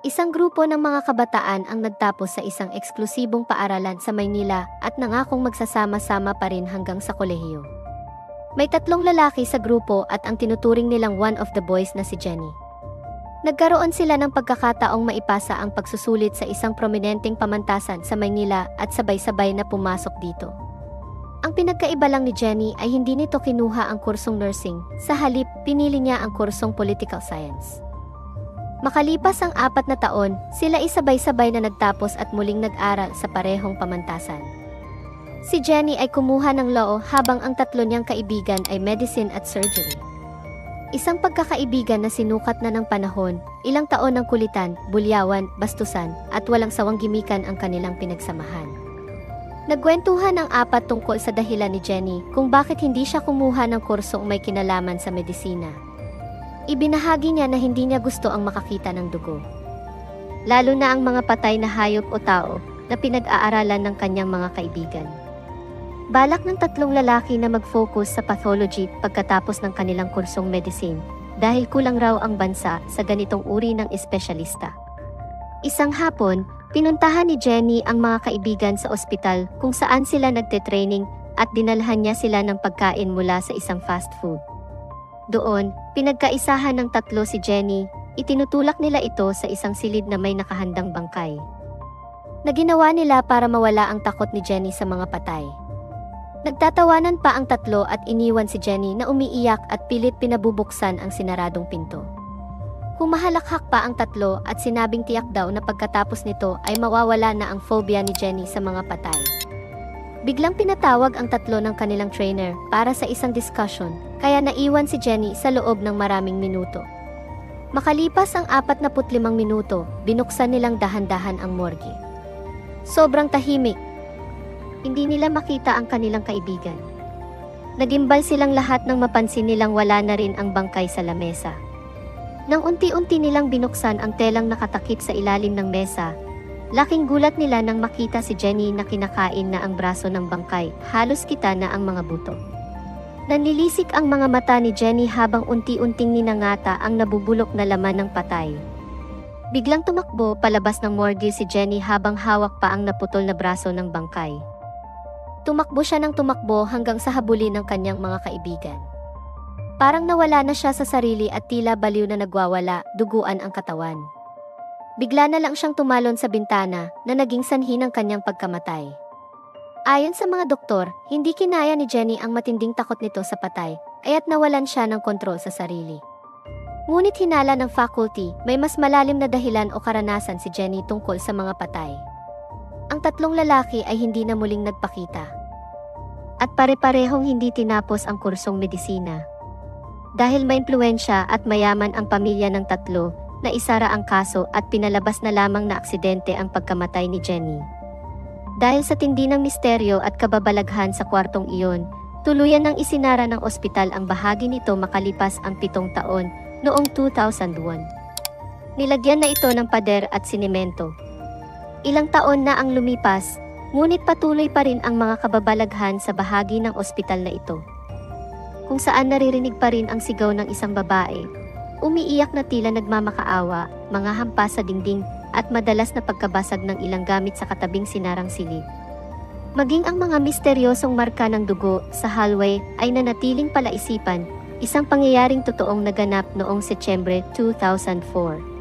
Isang grupo ng mga kabataan ang nagtapos sa isang eksklusibong paaralan sa Maynila at nangakong magsasama-sama pa rin hanggang sa kolehiyo. May 3 lalaki sa grupo at ang tinuturing nilang one of the boys na si Jenny. Nagkaroon sila ng pagkakataong maipasa ang pagsusulit sa isang prominenteng pamantasan sa Maynila at sabay-sabay na pumasok dito. Ang pinagkaiba lang ni Jenny ay hindi nito kinuha ang kursong nursing, sa halip pinili niya ang kursong political science. Makalipas ang 4 na taon, sila isabay-sabay na nagtapos at muling nag-aral sa parehong pamantasan. Si Jenny ay kumuha ng law habang ang 3 niyang kaibigan ay medicine at surgery. Isang pagkakaibigan na sinukat na ng panahon, ilang taon ng kulitan, bulyawan, bastusan, at walang sawang gimikan ang kanilang pinagsamahan. Nagkwentuhan ang 4 tungkol sa dahilan ni Jenny kung bakit hindi siya kumuha ng kursong may kinalaman sa medisina. Ibinahagi niya na hindi niya gusto ang makakita ng dugo. Lalo na ang mga patay na hayop o tao na pinag-aaralan ng kanyang mga kaibigan. Balak ng 3 lalaki na mag-focus sa pathology pagkatapos ng kanilang kursong medicine dahil kulang raw ang bansa sa ganitong uri ng espesyalista. Isang hapon, pinuntahan ni Jenny ang mga kaibigan sa ospital kung saan sila nagte-training at dinalhan niya sila ng pagkain mula sa isang fast food. Doon, pinagkaisahan ng 3 si Jenny, itinutulak nila ito sa isang silid na may nakahandang bangkay. Naginawa nila para mawala ang takot ni Jenny sa mga patay. Nagtatawanan pa ang 3 at iniwan si Jenny na umiiyak at pilit pinabubuksan ang sinaradong pinto. Humahalakhak pa ang 3 at sinabing tiyak daw na pagkatapos nito ay mawawala na ang phobia ni Jenny sa mga patay. Biglang pinatawag ang 3 ng kanilang trainer para sa isang discussion, kaya naiwan si Jenny sa loob ng maraming minuto. Makalipas ang 45 minuto, binuksan nilang dahan-dahan ang morgue. Sobrang tahimik. Hindi nila makita ang kanilang kaibigan. Nagimbal silang lahat nang mapansin nilang wala na rin ang bangkay sa lamesa. Nang unti-unti nilang binuksan ang telang nakatakip sa ilalim ng mesa, laking gulat nila nang makita si Jenny na kinakain na ang braso ng bangkay, halos kita na ang mga buto. Nanlilisik ang mga mata ni Jenny habang unti-unting ninangata ang nabubulok na laman ng patay. Biglang tumakbo palabas ng morgue si Jenny habang hawak pa ang naputol na braso ng bangkay. Tumakbo siya ng tumakbo hanggang sa habulin ng kanyang mga kaibigan. Parang nawala na siya sa sarili at tila baliw na nagwawala, duguan ang katawan. Bigla na lang siyang tumalon sa bintana na naging sanhi ng kanyang pagkamatay. Ayon sa mga doktor, hindi kinaya ni Jenny ang matinding takot nito sa patay, kaya't nawalan siya ng kontrol sa sarili. Ngunit hinala ng faculty, may mas malalim na dahilan o karanasan si Jenny tungkol sa mga patay. Ang 3 lalaki ay hindi na muling nagpakita. At pare-parehong hindi tinapos ang kursong medisina. Dahil maimpluwensya at mayaman ang pamilya ng 3, na isara ang kaso at pinalabas na lamang na aksidente ang pagkamatay ni Jenny. Dahil sa tindi ng misteryo at kababalaghan sa kwartong iyon, tuluyan nang isinara ng ospital ang bahagi nito makalipas ang 7 taon, noong 2001. Nilagyan na ito ng pader at sinemento. Ilang taon na ang lumipas, ngunit patuloy pa rin ang mga kababalaghan sa bahagi ng ospital na ito. Kung saan naririnig pa rin ang sigaw ng isang babae, umiiyak na tila nagmamakaawa, mga hampas sa dingding, at madalas na pagkabasag ng ilang gamit sa katabing sinarang silid. Maging ang mga misteryosong marka ng dugo sa hallway ay nanatiling palaisipan, isang pangyayaring totoong naganap noong Setyembre 2004.